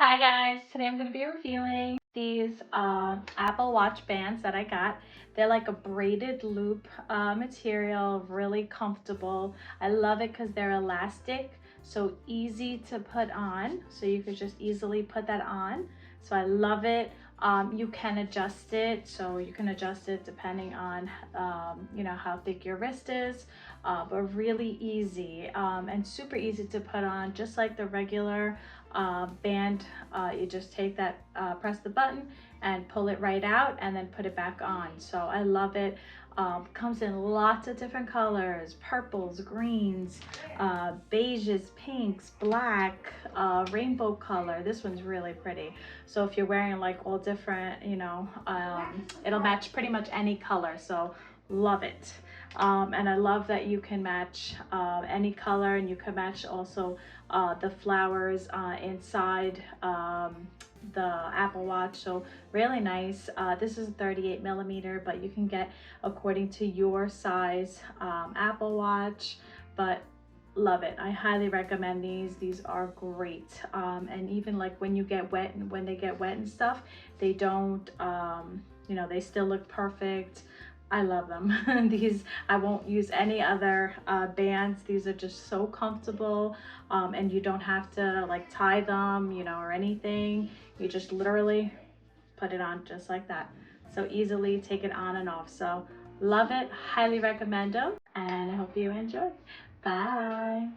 Hi guys, today I'm going to be reviewing these Apple Watch bands that I got. They're like a braided loop material, really comfortable. I love it because they're elastic, so easy to put on. So you could just easily put that on. So I love it. You can adjust it, so you can adjust it depending on how thick your wrist is, but really easy and super easy to put on, just like the regular band. You just take that, press the button and pull it right out and then put it back on. So I love it. Comes in lots of different colors: purples, greens, beiges, pinks, black, rainbow color. This one's really pretty. So if you're wearing like all different, it'll match pretty much any color. So love it. And I love that you can match any color, and you can match also the flowers inside the Apple Watch. So really nice. This is 38 millimeter, but you can get according to your size Apple Watch. But love it. I highly recommend these. These are great. And even like when you get wet, and when they get wet and stuff, they don't they still look perfect. I love them. These, I won't use any other bands. These are just so comfortable, and you don't have to like tie them, or anything. You just literally put it on just like that. So easily take it on and off. So love it. Highly recommend them, and I hope you enjoy. Bye.